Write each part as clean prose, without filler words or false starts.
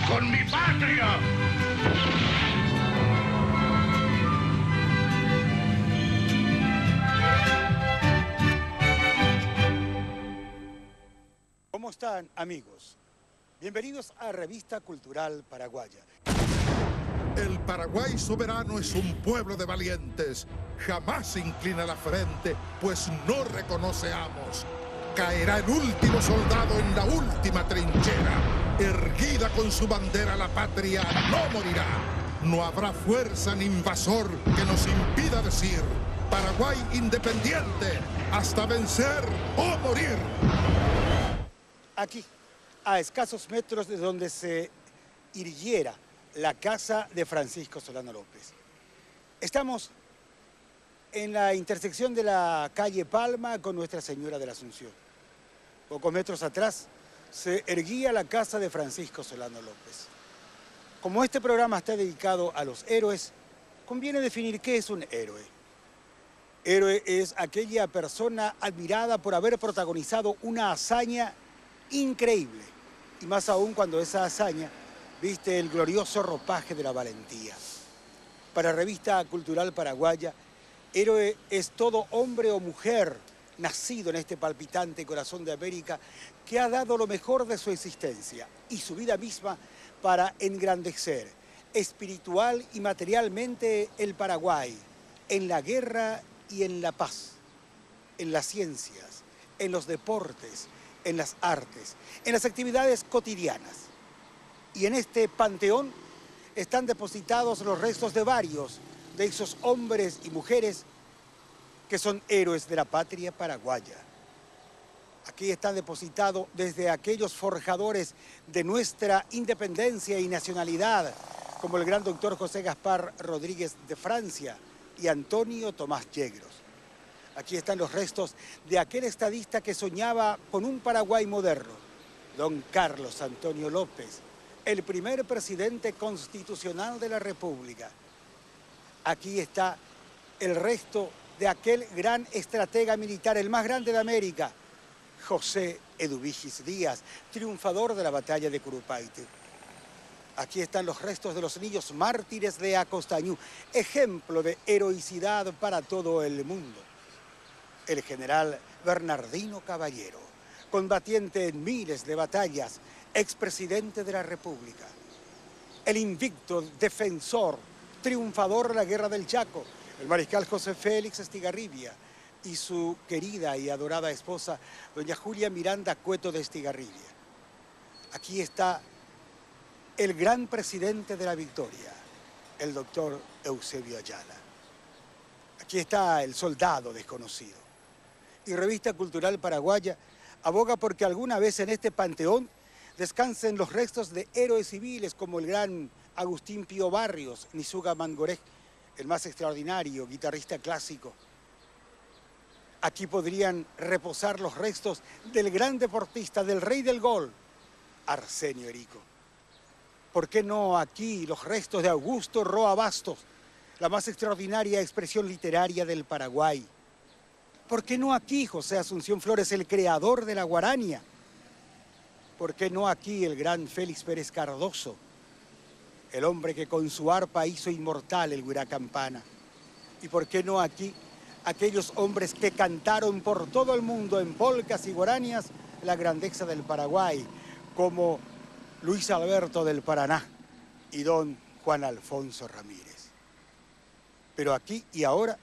con mi patria. ¿Cómo están, amigos? Bienvenidos a Revista Cultural Paraguaya. El Paraguay soberano es un pueblo de valientes. Jamás inclina la frente, pues no reconoce amos. Caerá el último soldado en la última trinchera. Erguida con su bandera la patria no morirá. No habrá fuerza ni invasor que nos impida decir: Paraguay independiente, hasta vencer o morir. Aquí, a escasos metros de donde se irguiera la casa de Francisco Solano López. Estamos en la intersección de la calle Palma con Nuestra Señora de la Asunción. Pocos metros atrás se erguía la casa de Francisco Solano López. Como este programa está dedicado a los héroes, conviene definir qué es un héroe. Héroe es aquella persona admirada por haber protagonizado una hazaña increíble, y más aún cuando esa hazaña viste el glorioso ropaje de la valentía. Para Revista Cultural Paraguaya, héroe es todo hombre o mujer nacido en este palpitante corazón de América que ha dado lo mejor de su existencia y su vida misma para engrandecer espiritual y materialmente el Paraguay, en la guerra y en la paz, en las ciencias, en los deportes, en las artes, en las actividades cotidianas. Y en este panteón están depositados los restos de varios de esos hombres y mujeres que son héroes de la patria paraguaya. Aquí están depositados desde aquellos forjadores de nuestra independencia y nacionalidad, como el gran doctor José Gaspar Rodríguez de Francia y Antonio Tomás Yegros. Aquí están los restos de aquel estadista que soñaba con un Paraguay moderno, don Carlos Antonio López, el primer presidente constitucional de la República. Aquí está el resto de aquel gran estratega militar, el más grande de América, José Eduvigis Díaz, triunfador de la batalla de Curupaite. Aquí están los restos de los niños mártires de Acostañú, ejemplo de heroicidad para todo el mundo. El general Bernardino Caballero, combatiente en miles de batallas, expresidente de la República. El invicto defensor, triunfador de la Guerra del Chaco, el mariscal José Félix Estigarribia y su querida y adorada esposa, doña Julia Miranda Cueto de Estigarribia. Aquí está el gran presidente de la Victoria, el doctor Eusebio Ayala. Aquí está el soldado desconocido. Y Revista Cultural Paraguaya aboga porque alguna vez en este panteón descansen los restos de héroes civiles como el gran Agustín Pío Barrios, Nisuga Mangoré, el más extraordinario guitarrista clásico. Aquí podrían reposar los restos del gran deportista, del rey del gol, Arsenio Erico. ¿Por qué no aquí los restos de Augusto Roa Bastos, la más extraordinaria expresión literaria del Paraguay? ¿Por qué no aquí José Asunción Flores, el creador de la guarania? ¿Por qué no aquí el gran Félix Pérez Cardoso, el hombre que con su arpa hizo inmortal el Guirá Campana? ¿Y por qué no aquí aquellos hombres que cantaron por todo el mundo en polcas y guaranias la grandeza del Paraguay, como Luis Alberto del Paraná y don Juan Alfonso Ramírez? Pero aquí y ahora,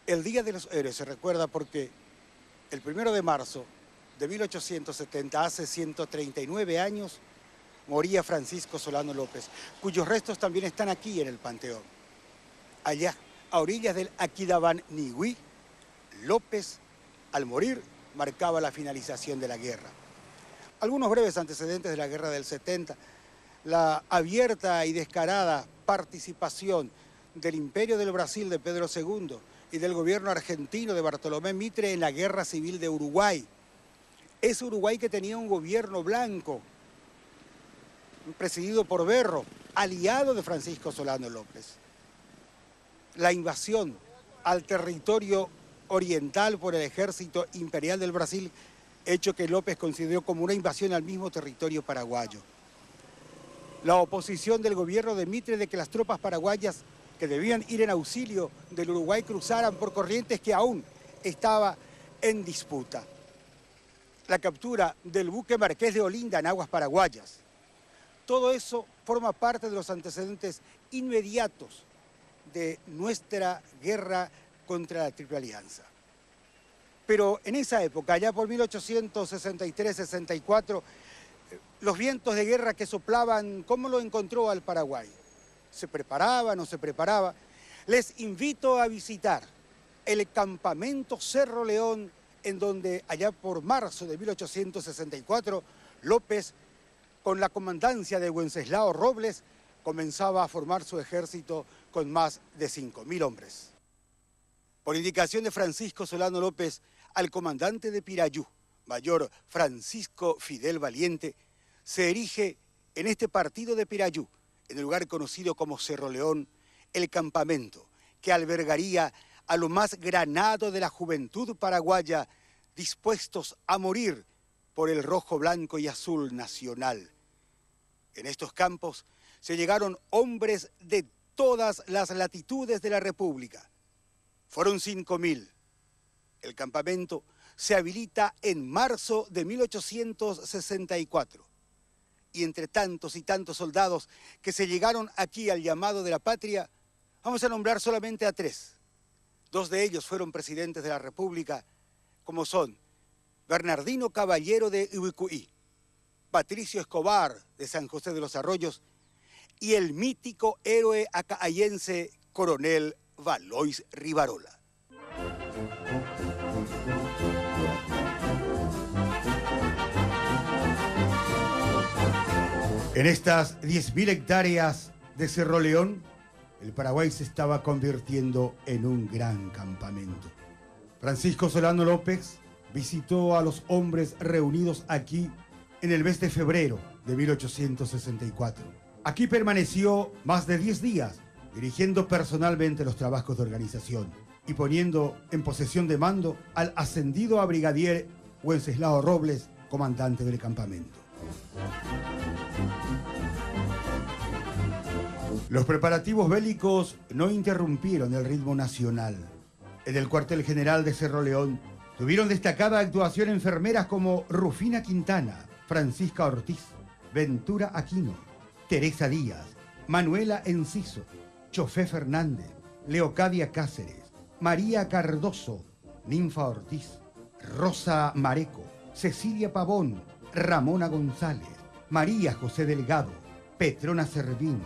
el Día de los Héroes se recuerda porque el 1 de marzo de 1870, hace 139 años, moría Francisco Solano López, cuyos restos también están aquí en el Panteón. Allá, a orillas del Aquidabán-Nihuí, López, al morir, marcaba la finalización de la guerra. Algunos breves antecedentes de la guerra del 70, la abierta y descarada participación del Imperio del Brasil de Pedro II y del gobierno argentino de Bartolomé Mitre en la Guerra Civil de Uruguay. Ese Uruguay que tenía un gobierno blanco, presidido por Berro, aliado de Francisco Solano López. La invasión al territorio oriental por el ejército imperial del Brasil, hecho que López consideró como una invasión al mismo territorio paraguayo. La oposición del gobierno de Mitre de que las tropas paraguayas que debían ir en auxilio del Uruguay cruzaran por corrientes que aún estaba en disputa. La captura del buque Marqués de Olinda en aguas paraguayas. Todo eso forma parte de los antecedentes inmediatos de nuestra guerra contra la Triple Alianza. Pero en esa época, ya por 1863-64, los vientos de guerra que soplaban, ¿cómo lo encontró al Paraguay? ¿Se preparaba, no se preparaba? Les invito a visitar el campamento Cerro León, en donde allá por marzo de 1864, López, con la comandancia de Wenceslao Robles, comenzaba a formar su ejército con más de 5.000 hombres. Por indicación de Francisco Solano López, al comandante de Pirayú, mayor Francisco Fidel Valiente, se erige en este partido de Pirayú, en el lugar conocido como Cerro León, el campamento que albergaría a lo más granado de la juventud paraguaya, dispuestos a morir por el rojo, blanco y azul nacional. En estos campos se llegaron hombres de todas las latitudes de la República. Fueron 5.000. El campamento se habilita en marzo de 1864. Y entre tantos y tantos soldados que se llegaron aquí al llamado de la patria, vamos a nombrar solamente a 3. 2 de ellos fueron presidentes de la República, como son Bernardino Caballero de Ubicuí, Patricio Escobar de San José de los Arroyos y el mítico héroe acayense Coronel Valois Rivarola. En estas 10.000 hectáreas de Cerro León, el Paraguay se estaba convirtiendo en un gran campamento. Francisco Solano López visitó a los hombres reunidos aquí en el mes de febrero de 1864. Aquí permaneció más de 10 días, dirigiendo personalmente los trabajos de organización y poniendo en posesión de mando al ascendido a brigadier Wenceslao Robles, comandante del campamento. Los preparativos bélicos no interrumpieron el ritmo nacional. En el cuartel general de Cerro León tuvieron destacada actuación enfermeras como Rufina Quintana, Francisca Ortiz, Ventura Aquino, Teresa Díaz, Manuela Enciso, Chofé Fernández, Leocadia Cáceres, María Cardoso, Ninfa Ortiz, Rosa Mareco, Cecilia Pavón, Ramona González, María José Delgado, Petrona Servín,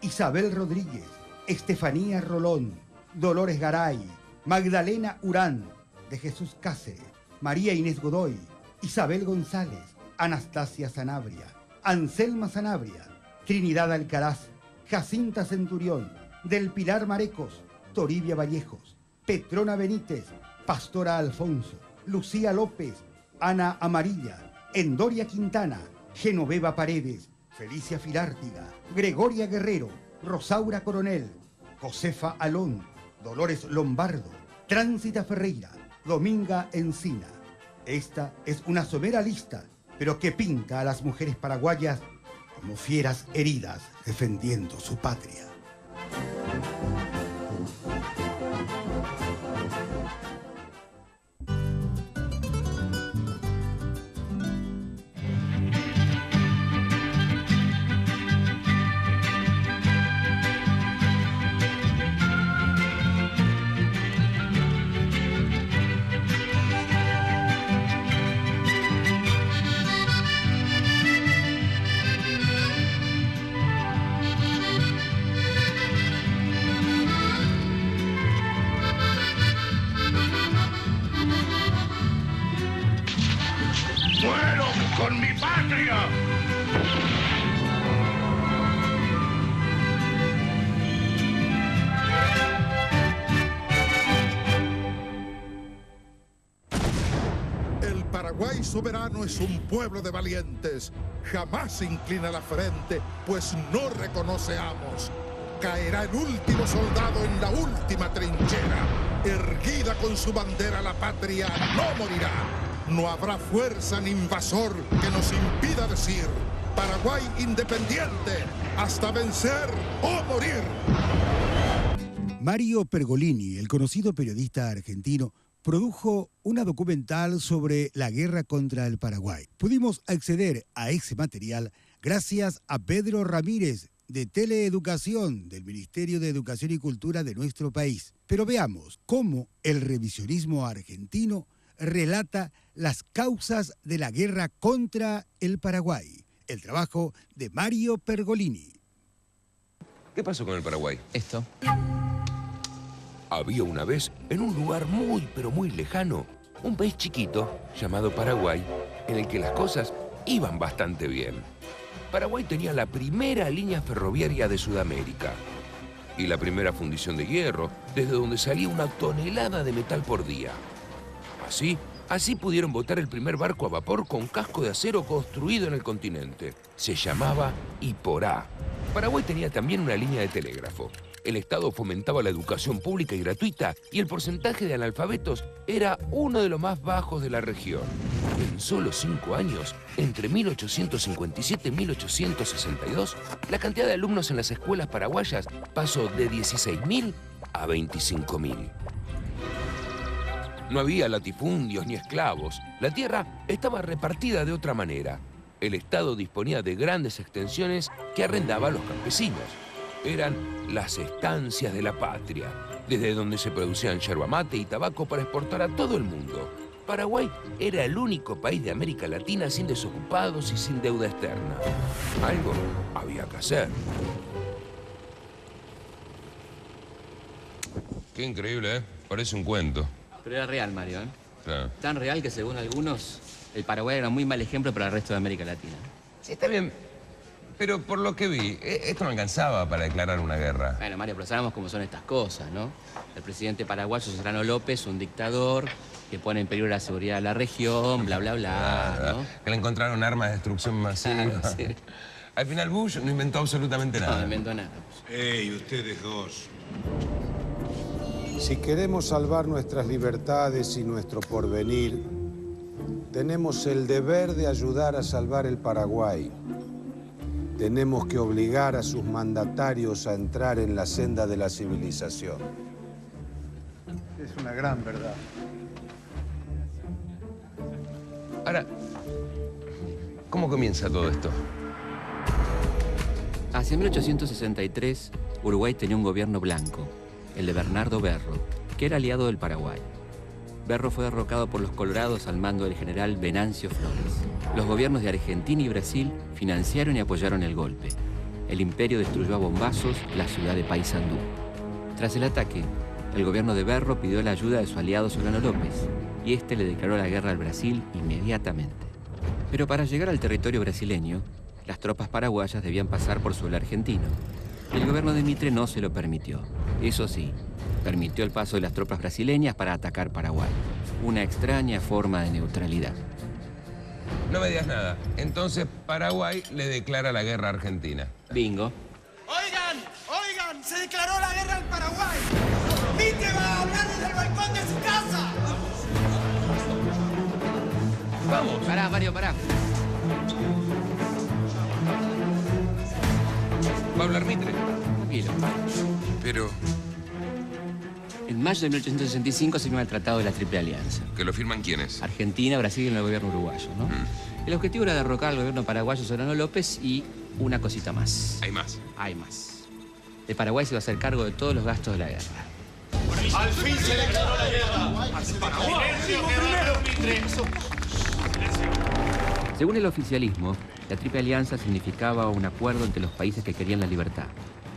Isabel Rodríguez, Estefanía Rolón, Dolores Garay, Magdalena Urán, de Jesús Cáceres, María Inés Godoy, Isabel González, Anastasia Sanabria, Anselma Sanabria, Trinidad Alcaraz, Jacinta Centurión, Del Pilar Marecos, Toribia Vallejos, Petrona Benítez, Pastora Alfonso, Lucía López, Ana Amarilla, Endoria Quintana, Genoveva Paredes, Felicia Filártiga, Gregoria Guerrero, Rosaura Coronel, Josefa Alón, Dolores Lombardo, Tránsita Ferreira, Dominga Encina. Esta es una somera lista, pero que pinta a las mujeres paraguayas como fieras heridas defendiendo su patria. ¡Muero con mi patria! El Paraguay soberano es un pueblo de valientes. Jamás inclina la frente, pues no reconoce amos. Caerá el último soldado en la última trinchera. Erguida con su bandera la patria no morirá. No habrá fuerza ni invasor que nos impida decir: Paraguay independiente, hasta vencer o morir. Mario Pergolini, el conocido periodista argentino, produjo una documental sobre la guerra contra el Paraguay. Pudimos acceder a ese material gracias a Pedro Ramírez, de Teleeducación, del Ministerio de Educación y Cultura de nuestro país. Pero veamos cómo el revisionismo argentino relata las causas de la guerra contra el Paraguay. El trabajo de Mario Pergolini. ¿Qué pasó con el Paraguay? Esto. Había una vez, en un lugar muy, pero muy lejano, un país chiquito llamado Paraguay, en el que las cosas iban bastante bien. Paraguay tenía la primera línea ferroviaria de Sudamérica y la primera fundición de hierro, desde donde salía una tonelada de metal por día. Así pudieron botar el primer barco a vapor con casco de acero construido en el continente. Se llamaba Iporá. Paraguay tenía también una línea de telégrafo. El Estado fomentaba la educación pública y gratuita y el porcentaje de analfabetos era uno de los más bajos de la región. En solo 5 años, entre 1857 y 1862, la cantidad de alumnos en las escuelas paraguayas pasó de 16.000 a 25.000. No había latifundios ni esclavos. La tierra estaba repartida de otra manera. El Estado disponía de grandes extensiones que arrendaba a los campesinos. Eran las estancias de la patria, desde donde se producían yerba mate y tabaco para exportar a todo el mundo. Paraguay era el único país de América Latina sin desocupados y sin deuda externa. Algo había que hacer. Qué increíble, ¿eh? Parece un cuento. Pero era real, Mario, ¿eh? Claro. Tan real que, según algunos, el Paraguay era un muy mal ejemplo para el resto de América Latina. Sí, está bien. Pero por lo que vi, esto no alcanzaba para declarar una guerra. Bueno, Mario, pero sabemos cómo son estas cosas, ¿no? El presidente paraguayo, Serrano López, un dictador que pone en peligro la seguridad de la región, bla, bla, bla, ¿no? Que le encontraron armas de destrucción masiva. Claro, sí. Al final Bush no inventó absolutamente nada. No inventó nada. ¡Ey, ustedes dos! Si queremos salvar nuestras libertades y nuestro porvenir, tenemos el deber de ayudar a salvar el Paraguay. Tenemos que obligar a sus mandatarios a entrar en la senda de la civilización. Es una gran verdad. Ahora, ¿cómo comienza todo esto? Hacia 1863, Uruguay tenía un gobierno blanco, el de Bernardo Berro, que era aliado del Paraguay. Berro fue derrocado por los colorados al mando del general Venancio Flores. Los gobiernos de Argentina y Brasil financiaron y apoyaron el golpe. El imperio destruyó a bombazos la ciudad de Paysandú. Tras el ataque, el gobierno de Berro pidió la ayuda de su aliado Solano López, y este le declaró la guerra al Brasil inmediatamente. Pero para llegar al territorio brasileño, las tropas paraguayas debían pasar por suelo argentino. El gobierno de Mitre no se lo permitió. Eso sí, permitió el paso de las tropas brasileñas para atacar Paraguay. Una extraña forma de neutralidad. No me digas nada. Entonces Paraguay le declara la guerra a Argentina. Bingo. ¡Oigan! ¡Se declaró la guerra al Paraguay! ¡Mitre va a hablar desde el balcón de su casa! ¡Vamos! Pará, Mario, pará. ¿Va a hablar Mitre? Tranquilo. Pero En mayo de 1865 se firma el Tratado de la Triple Alianza. ¿que lo firman quiénes? Argentina, Brasil y el gobierno uruguayo, ¿no? El objetivo era derrocar al gobierno paraguayo Solano López y una cosita más. Hay más. Hay más. El Paraguay se iba a hacer cargo de todos los gastos de la guerra. ¡Al fin se declaró la guerra! ¡Al Paraguay! Según el oficialismo, la Triple Alianza significaba un acuerdo entre los países que querían la libertad.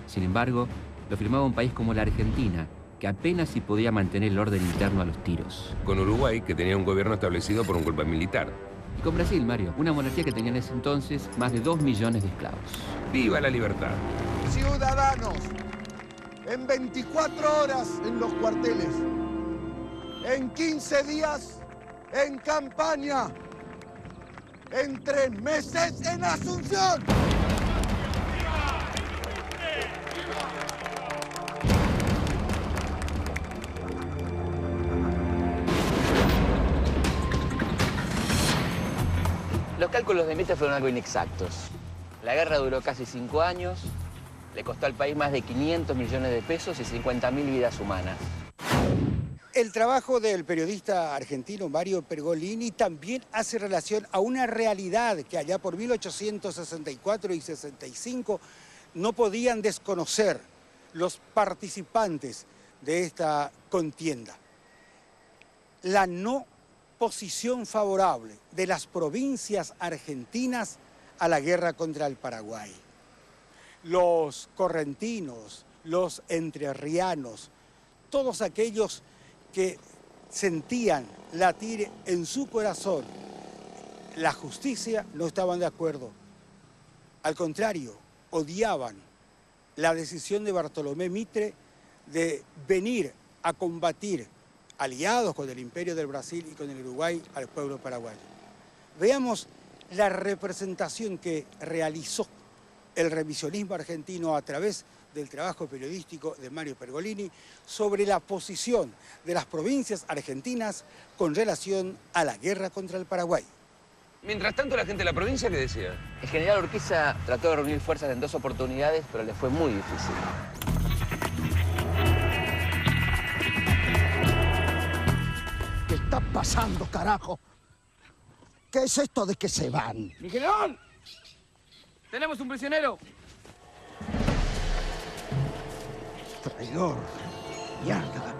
Sin embargo, lo firmaba un país como la Argentina, que apenas si podía mantener el orden interno a los tiros. Con Uruguay, que tenía un gobierno establecido por un golpe militar. Y con Brasil, Mario, una monarquía que tenía en ese entonces más de 2 millones de esclavos. ¡Viva la libertad! Ciudadanos, en 24 horas en los cuarteles, en 15 días en campaña, en 3 meses en Asunción. Los cálculos de Mitre fueron algo inexactos. La guerra duró casi 5 años, le costó al país más de 500 millones de pesos y 50.000 vidas humanas. El trabajo del periodista argentino Mario Pergolini también hace relación a una realidad que allá por 1864 y 65 no podían desconocer los participantes de esta contienda. La no posición favorable de las provincias argentinas a la guerra contra el Paraguay. Los correntinos, los entrerrianos, todos aquellos que sentían latir en su corazón la justicia, no estaban de acuerdo. Al contrario, odiaban la decisión de Bartolomé Mitre de venir a combatir, aliados con el Imperio del Brasil y con el Uruguay, al pueblo paraguayo. Veamos la representación que realizó el revisionismo argentino a través del trabajo periodístico de Mario Pergolini sobre la posición de las provincias argentinas con relación a la guerra contra el Paraguay. Mientras tanto, la gente de la provincia, ¿qué decía? El general Urquiza trató de reunir fuerzas en 2 oportunidades, pero le fue muy difícil. ¿Qué está pasando, carajo? ¿Qué es esto de que se van? ¡Mi general! ¡Tenemos un prisionero! Traidor. Mierda.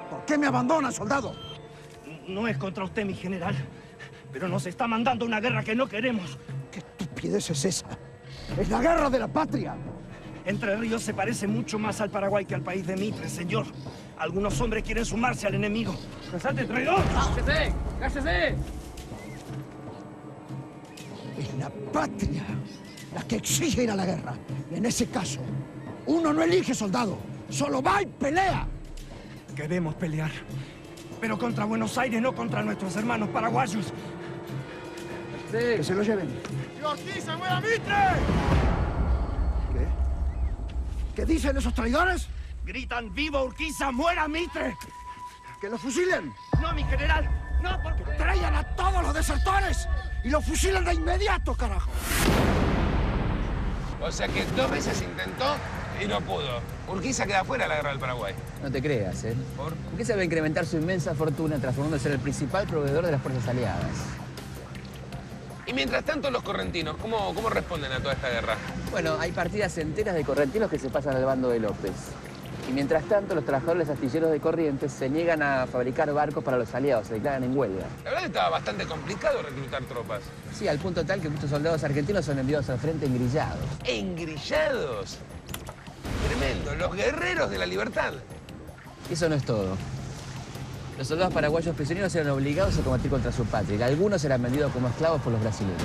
¿Por qué me abandona, soldado? No es contra usted, mi general, pero nos está mandando una guerra que no queremos. ¿Qué estupidez es esa? ¡Es la guerra de la patria! Entre Ríos se parece mucho más al Paraguay que al país de Mitre, señor. Algunos hombres quieren sumarse al enemigo. ¡Resalte, traidor! ¡Cállese! ¡Cállese! Es la patria la que exige ir a la guerra. Y en ese caso, uno no elige, soldado. Solo va y pelea. Queremos pelear, pero contra Buenos Aires, no contra nuestros hermanos paraguayos. Sí. Que se lo lleven. ¡Urquiza, muera Mitre! ¿Qué? ¿Qué dicen esos traidores? Gritan, ¡viva Urquiza, muera Mitre! ¡Que lo fusilen! No, mi general, no, porque... ¡Que traigan a todos los desertores y los fusilen de inmediato, carajo! O sea que 2 veces intentó y no pudo. Urquiza queda fuera de la guerra del Paraguay. No te creas, ¿eh? ¿Por? Urquiza va a incrementar su inmensa fortuna transformándose en el principal proveedor de las fuerzas aliadas. Y mientras tanto, los correntinos, ¿cómo responden a toda esta guerra? Bueno, hay partidas enteras de correntinos que se pasan al bando de López. Y mientras tanto, los trabajadores astilleros de Corrientes se niegan a fabricar barcos para los aliados, se declaran en huelga. La verdad que estaba bastante complicado reclutar tropas. Sí, al punto tal que muchos soldados argentinos son enviados al frente engrillados. ¿Engrillados? Tremendo, los guerreros de la libertad. Y eso no es todo. Los soldados paraguayos prisioneros eran obligados a combatir contra su patria y algunos eran vendidos como esclavos por los brasileños.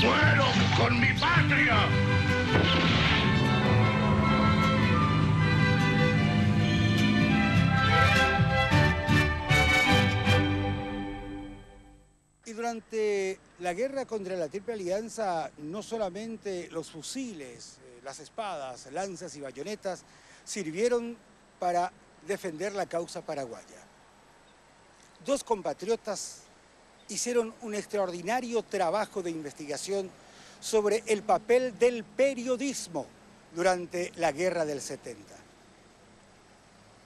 ¡Muero con mi patria! Y durante la guerra contra la Triple Alianza, no solamente los fusiles, las espadas, lanzas y bayonetas sirvieron para defender la causa paraguaya. 2 compatriotas hicieron un extraordinario trabajo de investigación sobre el papel del periodismo durante la guerra del 70.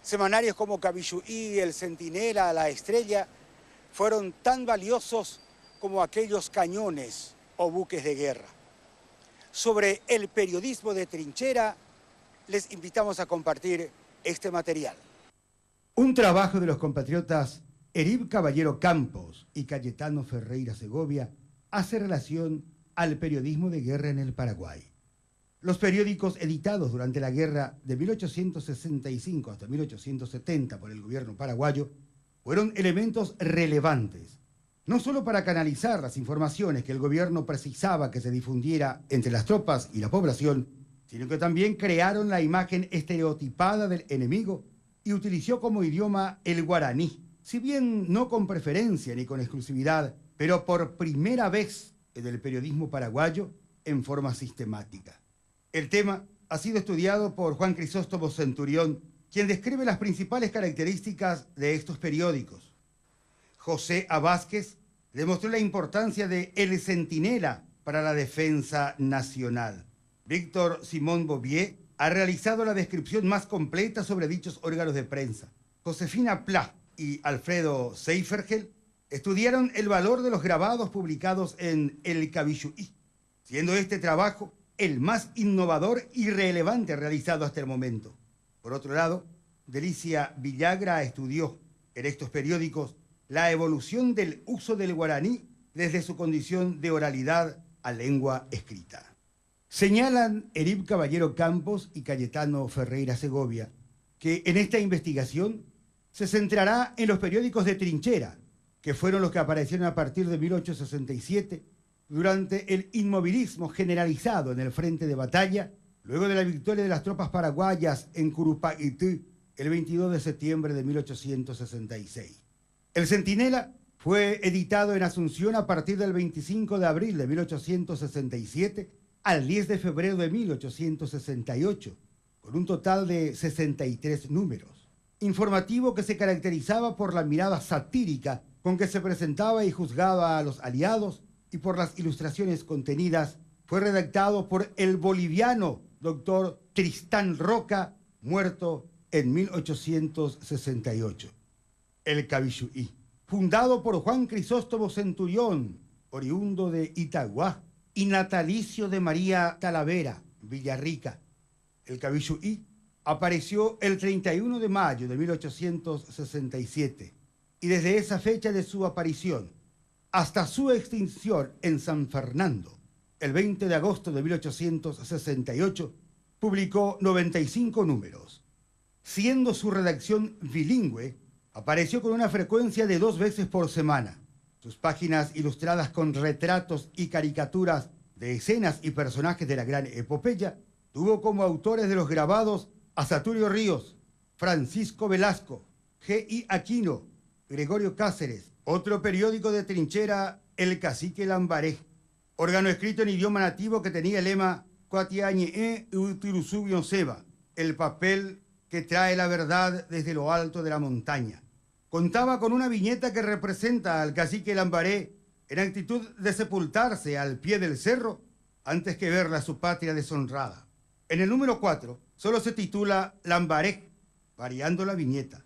Semanarios como Cabilluí, El Centinela, La Estrella fueron tan valiosos como aquellos cañones o buques de guerra. Sobre el periodismo de trinchera, les invitamos a compartir este material. Un trabajo de los compatriotas Erib Caballero Campos y Cayetano Ferreira Segovia hace relación al periodismo de guerra en el Paraguay. Los periódicos editados durante la guerra de 1865 hasta 1870 por el gobierno paraguayo fueron elementos relevantes, no solo para canalizar las informaciones que el gobierno precisaba que se difundiera entre las tropas y la población, sino que también crearon la imagen estereotipada del enemigo y utilizó como idioma el guaraní, si bien no con preferencia ni con exclusividad, pero por primera vez en el periodismo paraguayo en forma sistemática. El tema ha sido estudiado por Juan Crisóstomo Centurión, quien describe las principales características de estos periódicos. José A. Vázquez demostró la importancia de El Centinela para la defensa nacional. Víctor Simón Bovier ha realizado la descripción más completa sobre dichos órganos de prensa. Josefina Pla y Alfredo Seifergel estudiaron el valor de los grabados publicados en El Cabilluí, siendo este trabajo el más innovador y relevante realizado hasta el momento. Por otro lado, Delicia Villagra estudió en estos periódicos la evolución del uso del guaraní desde su condición de oralidad a lengua escrita. Señalan Erib Caballero Campos y Cayetano Ferreira Segovia que en esta investigación se centrará en los periódicos de trinchera, que fueron los que aparecieron a partir de 1867 durante el inmovilismo generalizado en el frente de batalla, luego de la victoria de las tropas paraguayas en Curupaití el 22 de septiembre de 1866. El Centinela fue editado en Asunción a partir del 25 de abril de 1867 al 10 de febrero de 1868, con un total de 63 números. Informativo que se caracterizaba por la mirada satírica con que se presentaba y juzgaba a los aliados y por las ilustraciones contenidas, fue redactado por el boliviano doctor Tristán Roca, muerto en 1868. El Cabilluí, fundado por Juan Crisóstomo Centurión, oriundo de Itaguá, y natalicio de María Talavera, Villarrica. El Cabilluí apareció el 31 de mayo de 1867 y desde esa fecha de su aparición hasta su extinción en San Fernando, el 20 de agosto de 1868, publicó 95 números. Siendo su redacción bilingüe, apareció con una frecuencia de 2 veces por semana. Sus páginas ilustradas con retratos y caricaturas de escenas y personajes de la gran epopeya, tuvo como autores de los grabados a Saturio Ríos, Francisco Velasco, G.I. Aquino, Gregorio Cáceres, otro periódico de trinchera, El Cacique Lambaré, órgano escrito en idioma nativo que tenía el lema Cuatiañe Utirusubion Seba, el papel que trae la verdad desde lo alto de la montaña. Contaba con una viñeta que representa al cacique Lambaré en actitud de sepultarse al pie del cerro antes que verla su patria deshonrada. En el número 4 solo se titula Lambaré, variando la viñeta.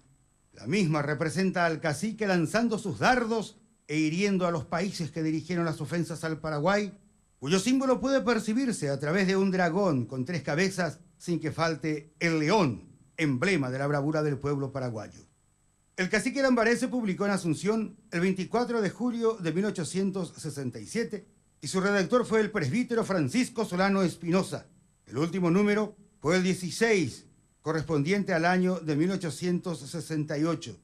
La misma representa al cacique lanzando sus dardos e hiriendo a los países que dirigieron las ofensas al Paraguay, cuyo símbolo puede percibirse a través de un dragón con 3 cabezas sin que falte el león, emblema de la bravura del pueblo paraguayo. El Cacique Lambaré se publicó en Asunción el 24 de julio de 1867 y su redactor fue el presbítero Francisco Solano Espinosa. El último número fue el 16, correspondiente al año de 1868.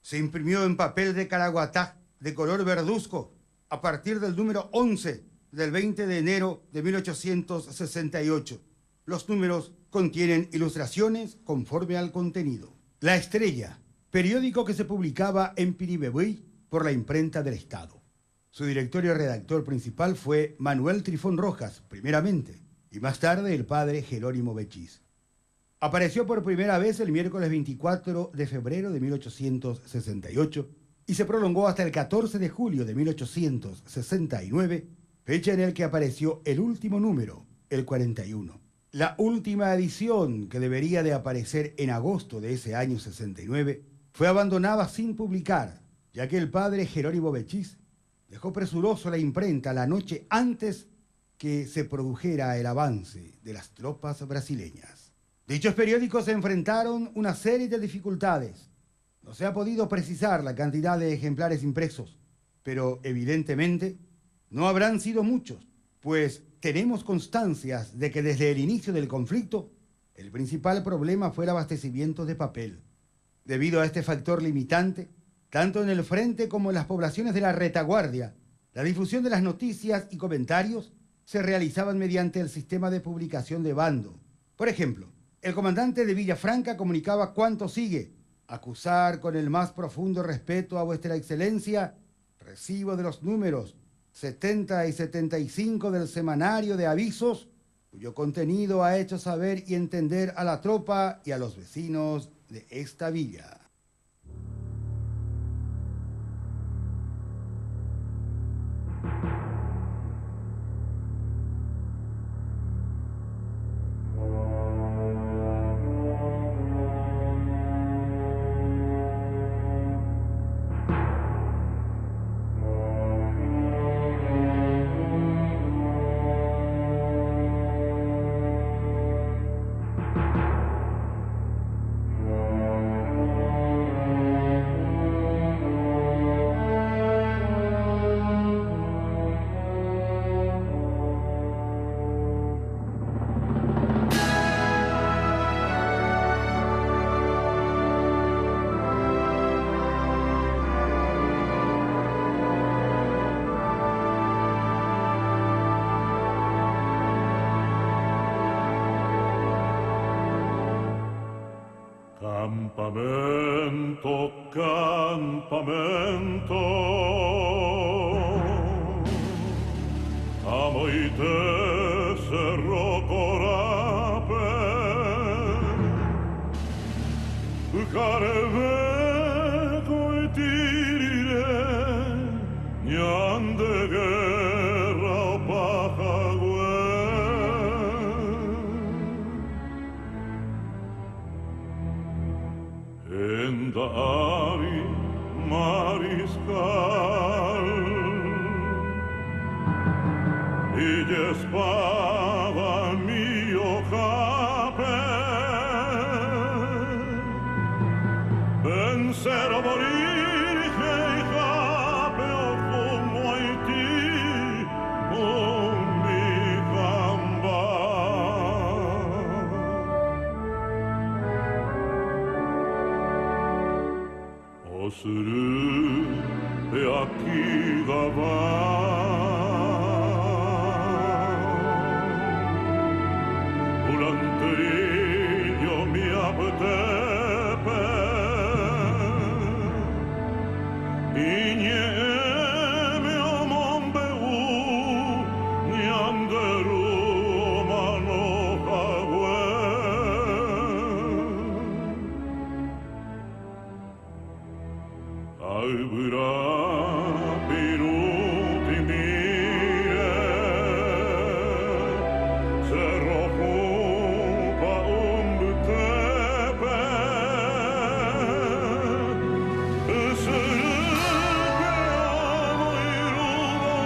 Se imprimió en papel de caraguatá de color verduzco a partir del número 11 del 20 de enero de 1868. Los números contienen ilustraciones conforme al contenido. La Estrella, periódico que se publicaba en Piribebuy por la imprenta del Estado. Su director y redactor principal fue Manuel Trifón Rojas, primeramente, y más tarde el padre Jerónimo Bechis. Apareció por primera vez el miércoles 24 de febrero de 1868 y se prolongó hasta el 14 de julio de 1869, fecha en la que apareció el último número, el 41. La última edición, que debería de aparecer en agosto de ese año 69, fue abandonada sin publicar, ya que el padre Jerónimo Bechis dejó presuroso la imprenta la noche antes que se produjera el avance de las tropas brasileñas. Dichos periódicos se enfrentaron una serie de dificultades. No se ha podido precisar la cantidad de ejemplares impresos, pero evidentemente no habrán sido muchos, pues tenemos constancias de que desde el inicio del conflicto el principal problema fue el abastecimiento de papel. Debido a este factor limitante, tanto en el frente como en las poblaciones de la retaguardia. La difusión de las noticias y comentarios se realizaban mediante el sistema de publicación de bando. Por ejemplo, el comandante de Villafranca comunicaba cuanto sigue: acusar con el más profundo respeto a vuestra excelencia, recibo de los números 70 y 75 del semanario de avisos, cuyo contenido ha hecho saber y entender a la tropa y a los vecinos de esta villa. Campamento, campamento, amo y te cerro corape, careveco y tirire, ñan de guerra o pajagüe. Enda avi mariscal y espada mio cape vencer o morir que cape o como Haití un mi gamba. Osuru e aqui gava Ulanterillo mi aptepe Iñeme o mombeu Ñanderu manojagüe Albura piruti mire Cerro jupa tepe Sırıke amo irugo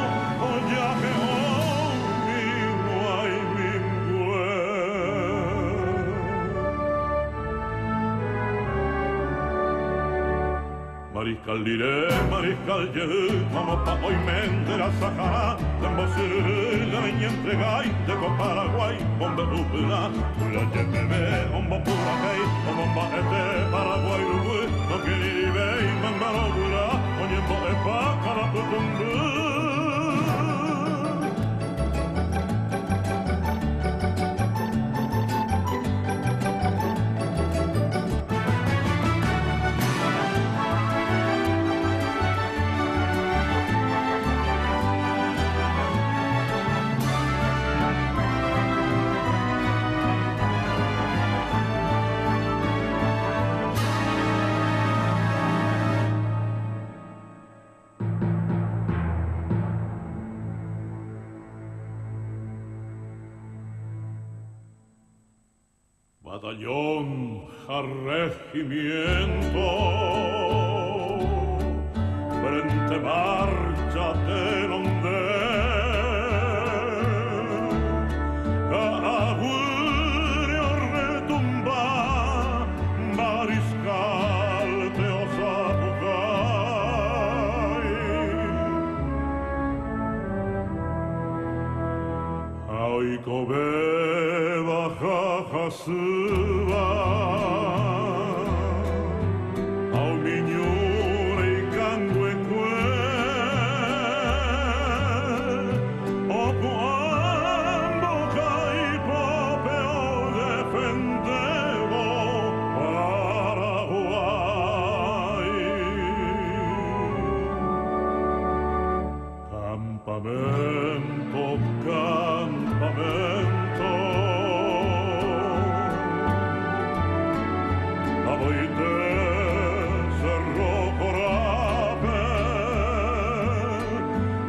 Oñaje ongi guay mingue Mariscal diré, mariscal yehu, vamos pa' hoy mente la Sahara, tembo sirru, la veña entregay, de con Paraguay, bombe upla, la yepebe, bombo pura kei, bomba ete, Paraguay uruguay, no quiere ni vei, mambaro gura, oñembo epa, cara tutumbu. Batallón al regimiento, frente marcha telonde, augurio retumba, mariscal te osapucay. Ay, cobe baja jasuba, au miñure y Campamento, campamento, a voite cerro corape,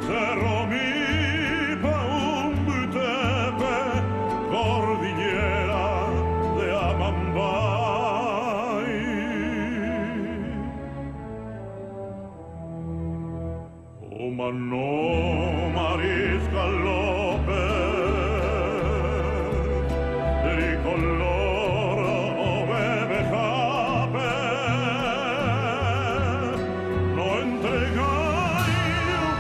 cerro mi pa un butepe, cordillera de Amambay. O mano Mariscal López, tricolor o bebejape, no entregáis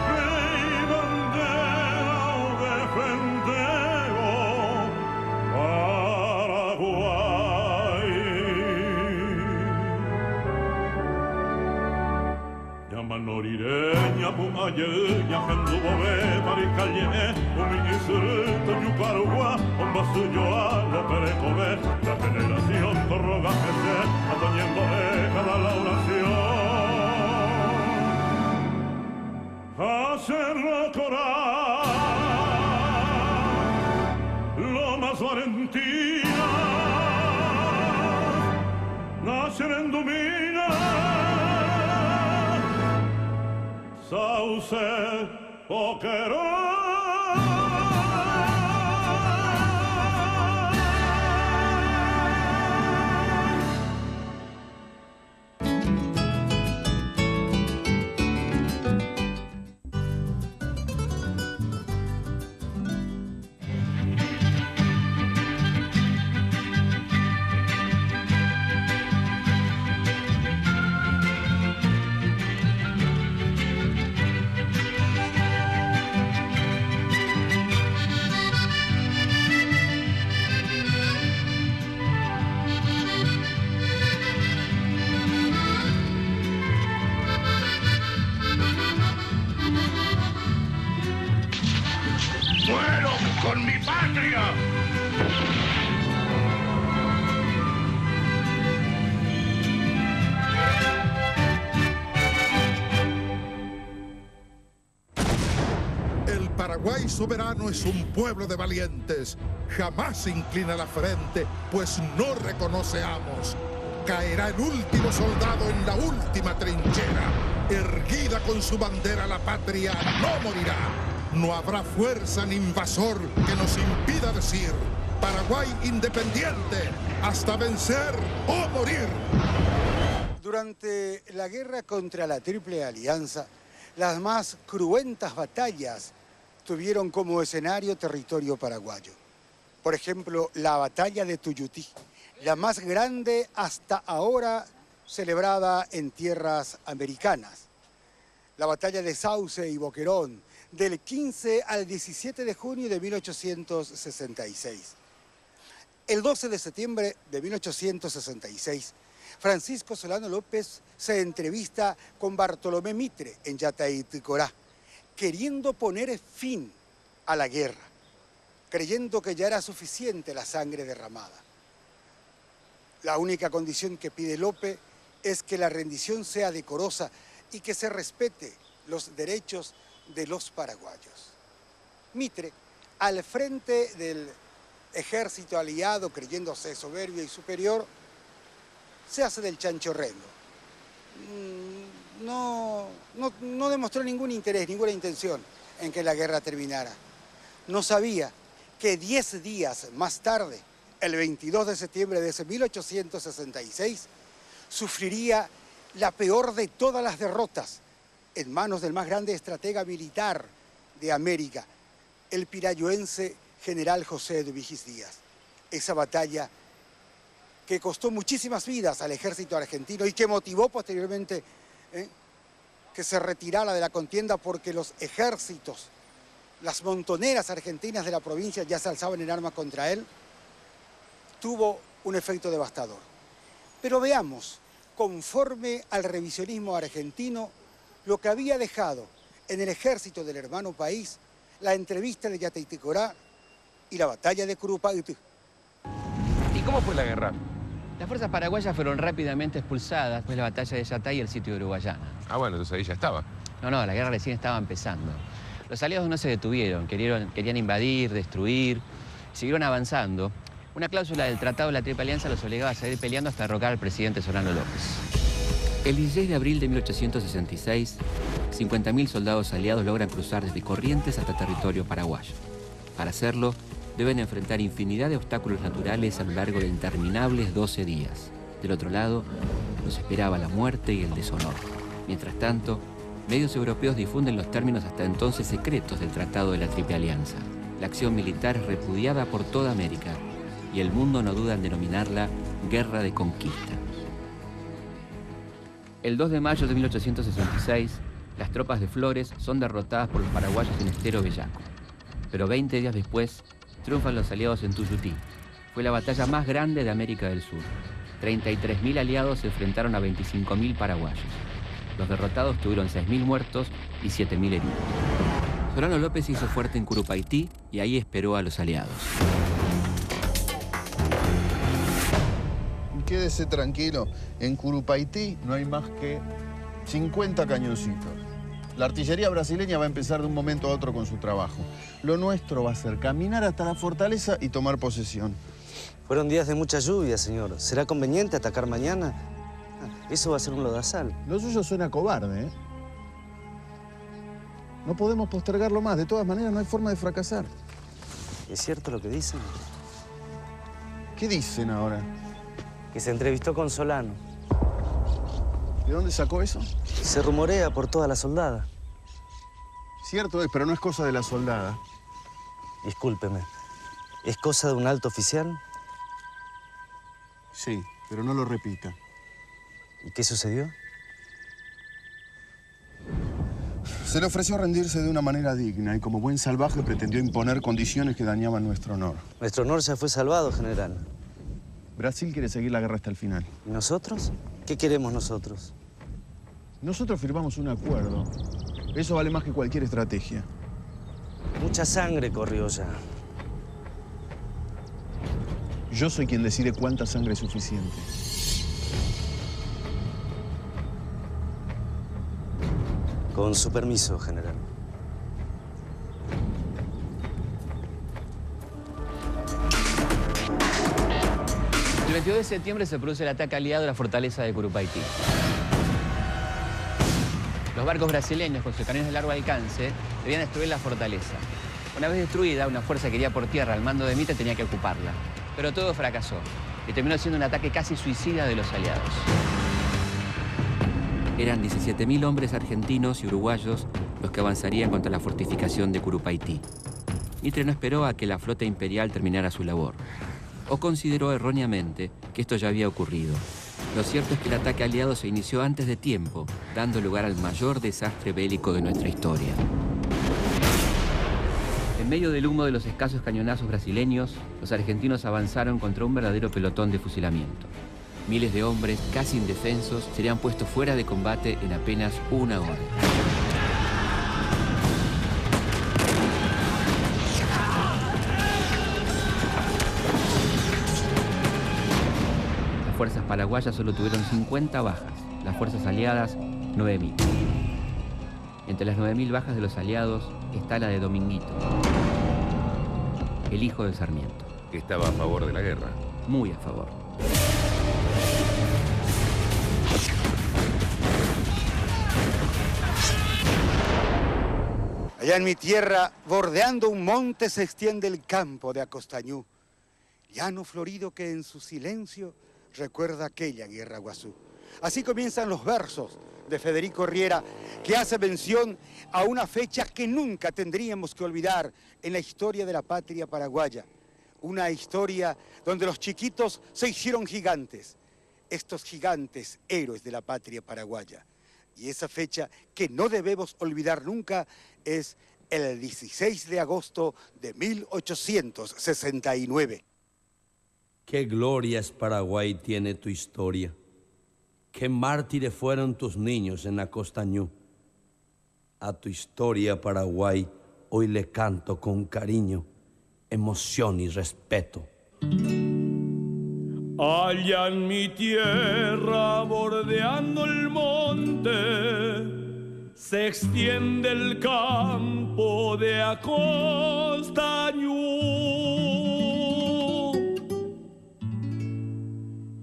pei bandera o defendeo Paraguay. Llaman orireña, pumayeña, gendubobe, maricalle, umiñisurto, yucarugua, bombasuyo, a lo perecobe, la generación torroga jese, atoñendo cada la oración. Hacerlo corar, lo más valentina, nacer en Dumina, Sauce, Boquerón. ¡Muero con mi patria! El Paraguay soberano es un pueblo de valientes. Jamás inclina la frente, pues no reconoce amos. Caerá el último soldado en la última trinchera. Erguida con su bandera la patria no morirá. No habrá fuerza ni invasor que nos impida decir Paraguay independiente hasta vencer o morir. Durante la guerra contra la Triple Alianza, las más cruentas batallas tuvieron como escenario territorio paraguayo. Por ejemplo, la batalla de Tuyutí, la más grande hasta ahora celebrada en tierras americanas. La batalla de Sauce y Boquerón, del 15 al 17 de junio de 1866. El 12 de septiembre de 1866, Francisco Solano López se entrevista con Bartolomé Mitre en Yatay-Ticorá, queriendo poner fin a la guerra, creyendo que ya era suficiente la sangre derramada. La única condición que pide López es que la rendición sea decorosa y que se respete los derechos de los paraguayos. Mitre, al frente del ejército aliado, creyéndose soberbio y superior, se hace del chanchorrendo. No demostró ningún interés, ninguna intención en que la guerra terminara. No sabía que 10 días más tarde, el 22 de septiembre de ese 1866, sufriría la peor de todas las derrotas en manos del más grande estratega militar de América, el pirayoense general José de Vigis Díaz. Esa batalla que costó muchísimas vidas al ejército argentino y que motivó posteriormente que se retirara de la contienda porque los ejércitos, las montoneras argentinas de la provincia ya se alzaban en armas contra él, tuvo un efecto devastador. Pero veamos, conforme al revisionismo argentino, lo que había dejado en el ejército del hermano país la entrevista de Yatay-Ticorá y la batalla de Curupaytí. ¿Y cómo fue la guerra? Las fuerzas paraguayas fueron rápidamente expulsadas después de la batalla de Yatay y el sitio de Uruguayana. Ah, bueno, entonces ahí ya estaba. No, la guerra recién estaba empezando. Los aliados no se detuvieron, querían invadir, destruir, siguieron avanzando. Una cláusula del Tratado de la Triple Alianza los obligaba a seguir peleando hasta derrocar al presidente Solano López. El 16 de abril de 1866, 50.000 soldados aliados logran cruzar desde Corrientes hasta territorio paraguayo. Para hacerlo, deben enfrentar infinidad de obstáculos naturales a lo largo de interminables 12 días. Del otro lado, los esperaba la muerte y el deshonor. Mientras tanto, medios europeos difunden los términos hasta entonces secretos del Tratado de la Triple Alianza. La acción militar es repudiada por toda América y el mundo no duda en denominarla Guerra de Conquista. El 2 de mayo de 1866, las tropas de Flores son derrotadas por los paraguayos en Estero Bellaco. Pero 20 días después, triunfan los aliados en Tuyutí. Fue la batalla más grande de América del Sur. 33.000 aliados se enfrentaron a 25.000 paraguayos. Los derrotados tuvieron 6.000 muertos y 7.000 heridos. Solano López se hizo fuerte en Curupaití y ahí esperó a los aliados. Quédese tranquilo, en Curupaití no hay más que 50 cañoncitos. La artillería brasileña va a empezar de un momento a otro con su trabajo. Lo nuestro va a ser caminar hasta la fortaleza y tomar posesión. Fueron días de mucha lluvia, señor. ¿Será conveniente atacar mañana? Eso va a ser un lodazal. Lo suyo suena cobarde, ¿eh? No podemos postergarlo más. De todas maneras, no hay forma de fracasar. ¿Es cierto lo que dicen? ¿Qué dicen ahora? Que se entrevistó con Solano. ¿De dónde sacó eso? Se rumorea por toda la soldada. Cierto es, pero no es cosa de la soldada. Discúlpeme. ¿Es cosa de un alto oficial? Sí, pero no lo repita. ¿Y qué sucedió? Se le ofreció rendirse de una manera digna y como buen salvaje pretendió imponer condiciones que dañaban nuestro honor. Nuestro honor ya fue salvado, general. Brasil quiere seguir la guerra hasta el final. ¿Y nosotros? ¿Qué queremos nosotros? Nosotros firmamos un acuerdo. Eso vale más que cualquier estrategia. Mucha sangre corrió ya. Yo soy quien decide cuánta sangre es suficiente. Con su permiso, general. El 22 de septiembre se produce el ataque aliado a la fortaleza de Curupaití. Los barcos brasileños con sus cañones de largo alcance debían destruir la fortaleza. Una vez destruida, una fuerza que iría por tierra al mando de Mitre tenía que ocuparla. Pero todo fracasó y terminó siendo un ataque casi suicida de los aliados. Eran 17.000 hombres argentinos y uruguayos los que avanzarían contra la fortificación de Curupaití. Mitre no esperó a que la flota imperial terminara su labor, o consideró erróneamente que esto ya había ocurrido. Lo cierto es que el ataque aliado se inició antes de tiempo, dando lugar al mayor desastre bélico de nuestra historia. En medio del humo de los escasos cañonazos brasileños, los argentinos avanzaron contra un verdadero pelotón de fusilamiento. Miles de hombres, casi indefensos, serían puestos fuera de combate en apenas una hora. Las fuerzas paraguayas solo tuvieron 50 bajas, las fuerzas aliadas 9.000. Entre las 9.000 bajas de los aliados está la de Dominguito, el hijo de Sarmiento. Estaba a favor de la guerra. Muy a favor. Allá en mi tierra, bordeando un monte, se extiende el campo de Acostañú, llano florido que en su silencio recuerda aquella guerra guazú. Así comienzan los versos de Federico Riera, que hace mención a una fecha que nunca tendríamos que olvidar en la historia de la patria paraguaya. Una historia donde los chiquitos se hicieron gigantes, estos gigantes héroes de la patria paraguaya. Y esa fecha que no debemos olvidar nunca es el 16 de agosto de 1869. Qué glorias, Paraguay, tiene tu historia. Qué mártires fueron tus niños en Acostañú. A tu historia, Paraguay, hoy le canto con cariño, emoción y respeto. Allá en mi tierra, bordeando el monte, se extiende el campo de Acostañú.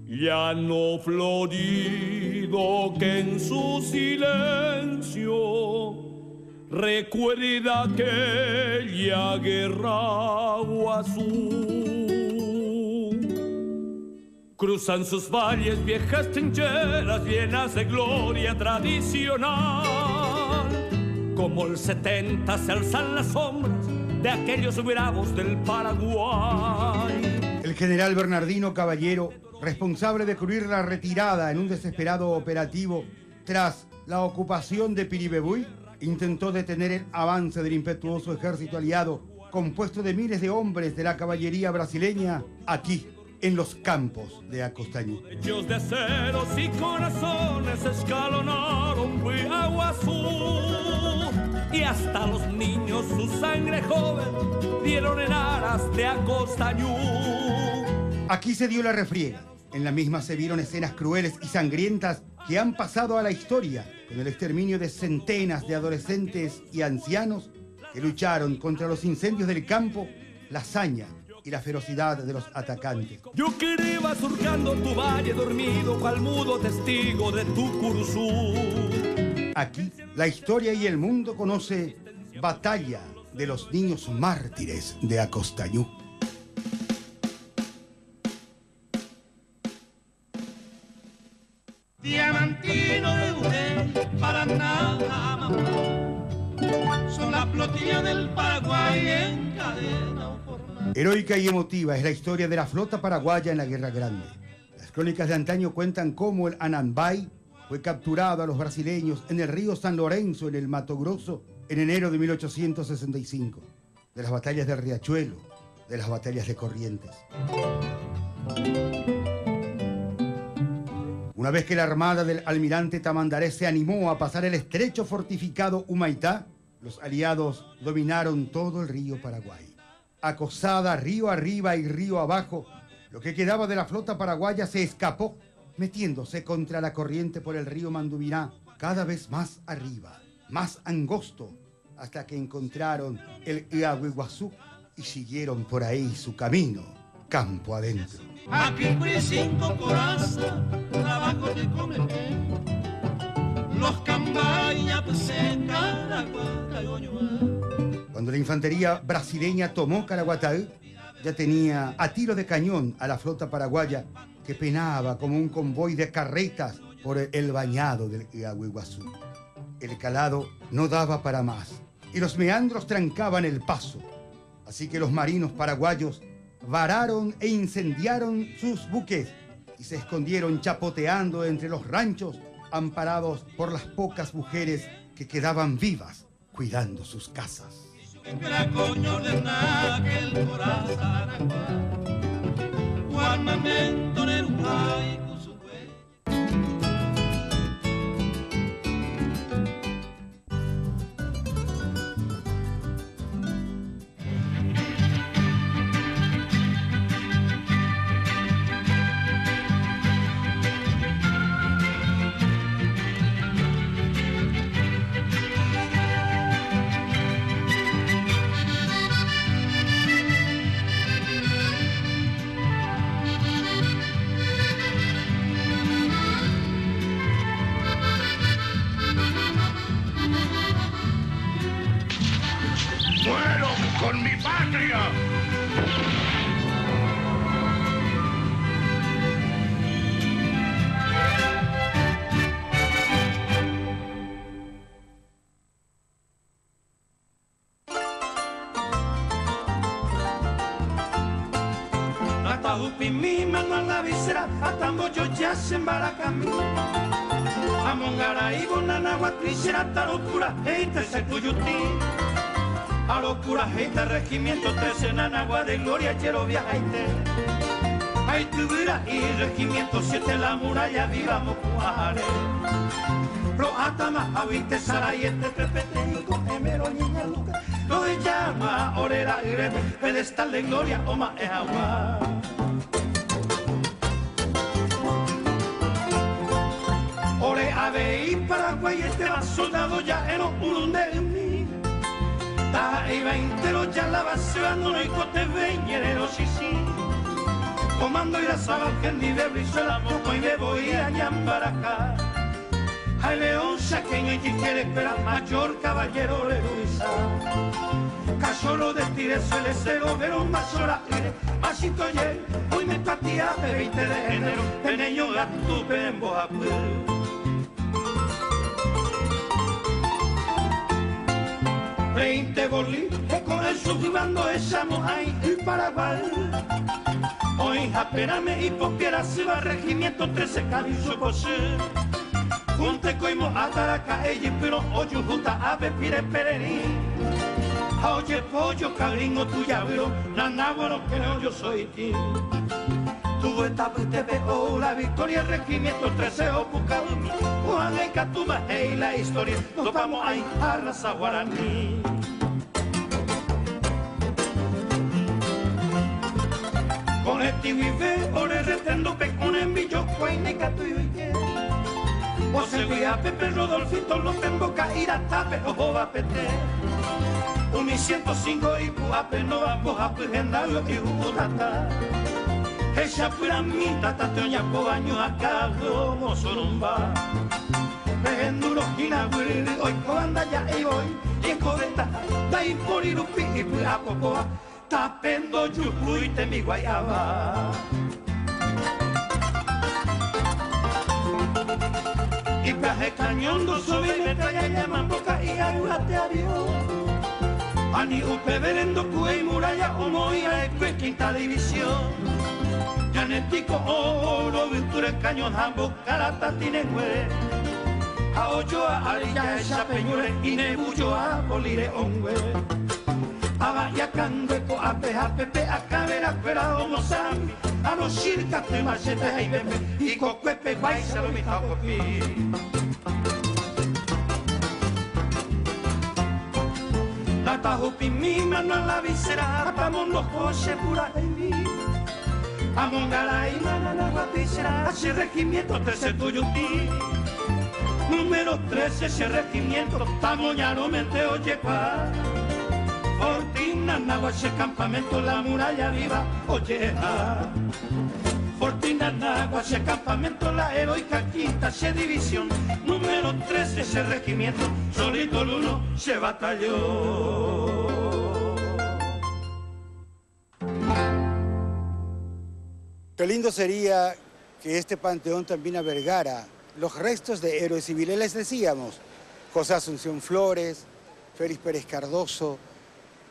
Llano florido que en su silencio recuerda aquella guerra Guazú. Cruzan sus valles viejas trincheras llenas de gloria tradicional. Como el 70 se alzan las sombras de aquellos bravos del Paraguay. El general Bernardino Caballero, responsable de cubrir la retirada en un desesperado operativo tras la ocupación de Piribebuy, intentó detener el avance del impetuoso ejército aliado compuesto de miles de hombres de la caballería brasileña aquí, en los campos de Acostañú. Hechos de aceros y corazones escalonaron Guaguazú, y hasta los niños su sangre joven dieron en aras de Acostañú. Aquí se dio la refriega. En la misma se vieron escenas crueles y sangrientas que han pasado a la historia, con el exterminio de centenas de adolescentes y ancianos que lucharon contra los incendios del campo, la hazaña y la ferocidad de los atacantes. Yo que iba surcando tu valle dormido, cual mudo testigo de tu Curuzú. Aquí, la historia y el mundo conoce Batalla de los Niños Mártires de Acostañú. Diamantino de Urey, Paraná, son la flotilla del Paraguay en cadena formal. Heroica y emotiva es la historia de la flota paraguaya en la Guerra Grande. Las crónicas de antaño cuentan cómo el Anambay fue capturado a los brasileños en el río San Lorenzo, en el Mato Grosso, en enero de 1865. De las batallas del Riachuelo, de las batallas de Corrientes. Una vez que la armada del almirante Tamandaré se animó a pasar el estrecho fortificado Humaitá, los aliados dominaron todo el río Paraguay. Acosada río arriba y río abajo, lo que quedaba de la flota paraguaya se escapó, metiéndose contra la corriente por el río Mandubiná, cada vez más arriba, más angosto, hasta que encontraron el Iaguiguazú y siguieron por ahí su camino, campo adentro. Aquí fui 5 corazas, trabajo de comer, los cambayas se Cuando la infantería brasileña tomó Caraguatá, ya tenía a tiro de cañón a la flota paraguaya que penaba como un convoy de carretas por el bañado del Iaguiguazú. El calado no daba para más y los meandros trancaban el paso, así que los marinos paraguayos vararon e incendiaron sus buques y se escondieron chapoteando entre los ranchos, amparados por las pocas mujeres que quedaban vivas cuidando sus casas. ¡Muero con mi patria! Atahupi mi mano en la visera, atamboyo ya se embaracami. Amongara y bonanagua trinchera, tarocura, heita se cuyuti. A locura, heita regimiento 13 en Anagua de Gloria, quiero viajaite. Ay, tubira y regimiento 7 en la muralla, viva Mocuare. Pro atama, aviste, sarayete, trepete, emero, niña luca. Lo llama, orera, greve, pedestal de gloria, oma, es agua. Ore Ave y Paraguay estaba soldado ya en Urundemi. Ta iba entero ya la base abandonó y cote veñerero sí. Comando y la sábado que ni de Brizuela poco y me voy a Ñambaraca. Ay León saqueño y quien quiere esperar mayor caballero de Luisa. Cachorro de tire suele ser overo más hora masito ye hoy me patía de 20 de enero peneño gato en Boapú. 20 bolí que con el subivando echamos ahí y Paraguay. Hoy apérame y popiera se va regimiento 13 carizo posee. Junte coimo ataraca ella pero oyo junta ave pire perení. Oye pollo cabringo tuya veo nana bueno que no yo soy ti. Tu etapa te veo la victoria regimiento 13 o buscado Juan en Catuma hey la historia nos vamos ahí a raza guaraní. Con este vive ore retendo pe con envillo cuine catu y que o se vía Pepe Rodolfito López Boca ira tape ojo va pete. Un 105 y puape no vamos a pregendarlo y utata. Ella pura mi tata te oña po año acá como sorumba. Pregenduro quina huiri hoy coanda ya y voy y coreta da y por irupi y pura popoa. Tapendo yuhui te mi guayaba. Y traje cañón sobre metralla llaman boca y ayúdate a Dios. Ani upe verendo cue y muralla o moía y quinta división. Yanetico oro virtudes cañón jambo carata tiene güere. A ochoa arilla esa peñure y nebullo a bolire ongue. A vaya candeco a peja pepe a cabera fuera o mozambi. A los circas te machete y bebe y cocuepe baisa lo mi jacopi. Tajupi mi mano a la visera, apamon los coches pura de mí. Amongara y manana guaticera, hace regimiento 13 tuyutí. Número 13 ese regimiento, tamoñano mente oye pa. Fortina nagua ese campamento, la muralla viva oye a. Fortina nagua ese campamento, la heroica quinta se división. Número 13 ese regimiento, solito el uno se batalló. Qué lindo sería que este panteón también albergara los restos de héroes civiles. Les decíamos, José Asunción Flores, Félix Pérez Cardoso,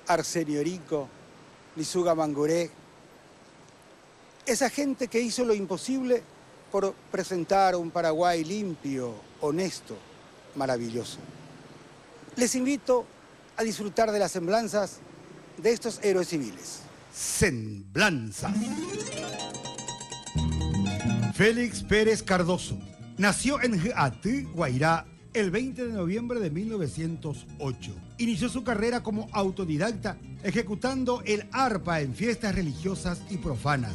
Arsenio Rico, Lisuga Mangoré. Esa gente que hizo lo imposible por presentar un Paraguay limpio, honesto, maravilloso. Les invito a disfrutar de las semblanzas de estos héroes civiles. Semblanzas. Félix Pérez Cardoso nació en Jatí, Guairá, el 20 de noviembre de 1908. Inició su carrera como autodidacta, ejecutando el arpa en fiestas religiosas y profanas.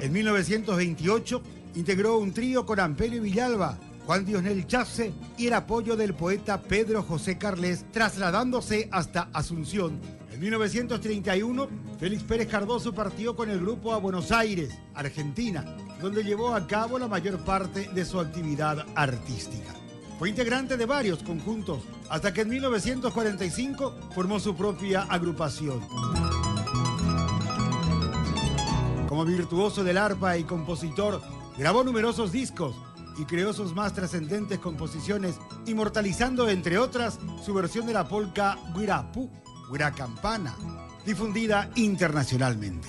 En 1928 integró un trío con Ampelio Villalba, Juan Diosnel Chafse y el apoyo del poeta Pedro José Carles, trasladándose hasta Asunción. En 1931, Félix Pérez Cardoso partió con el grupo a Buenos Aires, Argentina, donde llevó a cabo la mayor parte de su actividad artística. Fue integrante de varios conjuntos, hasta que en 1945 formó su propia agrupación. Como virtuoso del arpa y compositor, grabó numerosos discos y creó sus más trascendentes composiciones, inmortalizando, entre otras, su versión de la polca Guirapú, Guiracampana, difundida internacionalmente.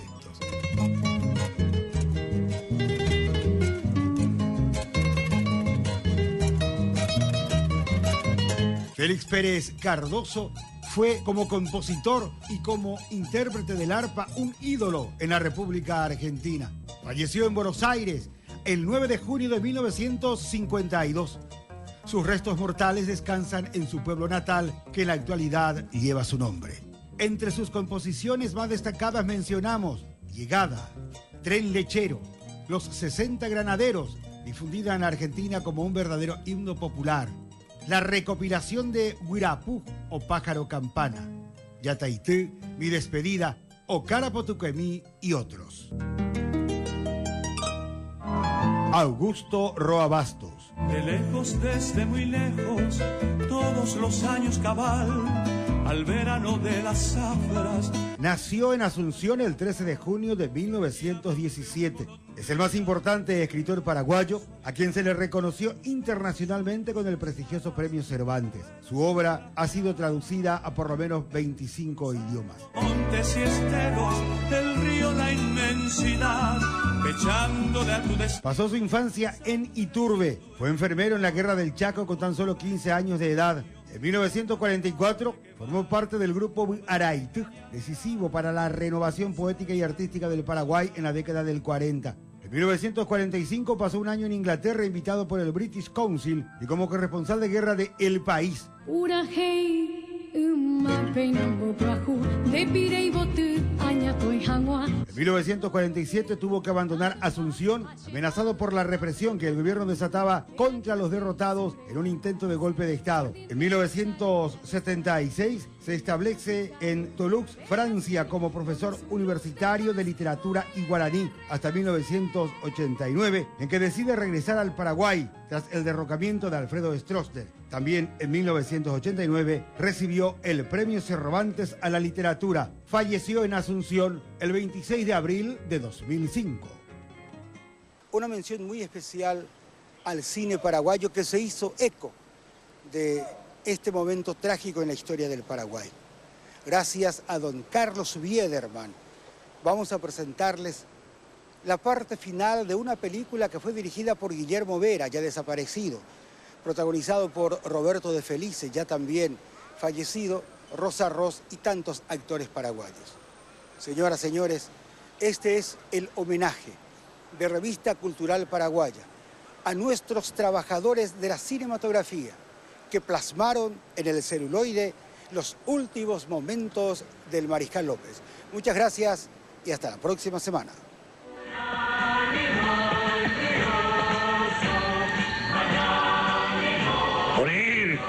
Félix Pérez Cardoso fue, como compositor y como intérprete del arpa, un ídolo en la República Argentina. Falleció en Buenos Aires el 9 de junio de 1952. Sus restos mortales descansan en su pueblo natal, que en la actualidad lleva su nombre. Entre sus composiciones más destacadas mencionamos Llegada, Tren Lechero, Los 60 Granaderos, difundida en Argentina como un verdadero himno popular. La recopilación de Huirapú o Pájaro Campana, Yataití, Mi Despedida, o Carapotuquemí y otros. Augusto Roa Bastos. De lejos, desde muy lejos, todos los años cabal, al verano de las zafras. Nació en Asunción el 13 de junio de 1917. Es el más importante escritor paraguayo, a quien se le reconoció internacionalmente con el prestigioso Premio Cervantes. Su obra ha sido traducida a por lo menos 25 idiomas. Montes y esteros, el río, la inmensidad, echándole a tu destino. Pasó su infancia en Iturbe. Fue enfermero en la Guerra del Chaco con tan solo 15 años de edad. En 1944 formó parte del grupo Araití, decisivo para la renovación poética y artística del Paraguay en la década del 40. En 1945 pasó un año en Inglaterra invitado por el British Council y como corresponsal de guerra de El País. En 1947 tuvo que abandonar Asunción, amenazado por la represión que el gobierno desataba contra los derrotados en un intento de golpe de Estado. En 1976 se establece en Toulouse, Francia, como profesor universitario de literatura y guaraní, hasta 1989, en que decide regresar al Paraguay tras el derrocamiento de Alfredo Stroessner. También en 1989 recibió el Premio Cervantes a la literatura. Falleció en Asunción el 26 de abril de 2005. Una mención muy especial al cine paraguayo que se hizo eco de este momento trágico en la historia del Paraguay. Gracias a don Carlos Biederman, vamos a presentarles la parte final de una película que fue dirigida por Guillermo Vera, ya desaparecido, protagonizado por Roberto de Felice, ya también fallecido, Rosa Ross y tantos actores paraguayos. Señoras, señores, este es el homenaje de Revista Cultural Paraguaya a nuestros trabajadores de la cinematografía que plasmaron en el celuloide los últimos momentos del Mariscal López. Muchas gracias y hasta la próxima semana. ¡Morir!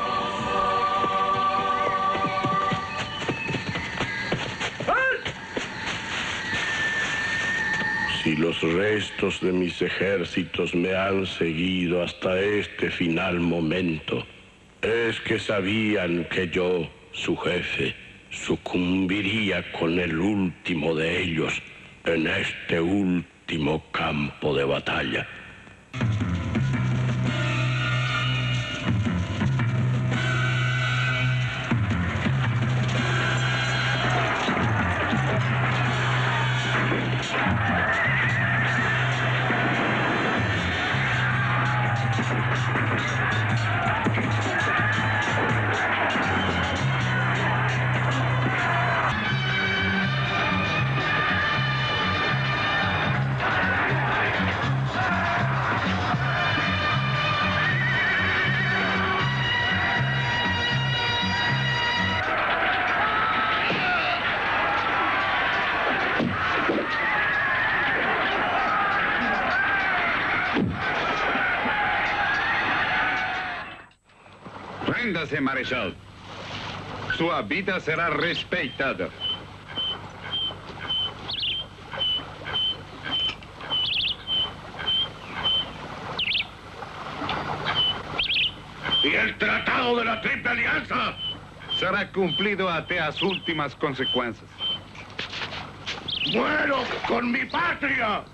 Si los restos de mis ejércitos me han seguido hasta este final momento, es que sabían que yo, su jefe, sucumbiría con el último de ellos en este último campo de batalla. Réndase, Marechal. Su vida será respeitada. ¿Y el Tratado de la Triple Alianza? Será cumplido hasta las últimas consecuencias. ¡Muero con mi patria!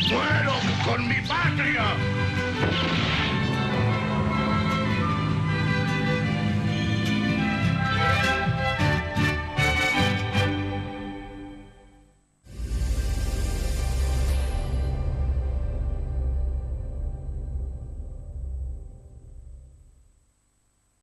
¡Muero con mi patria!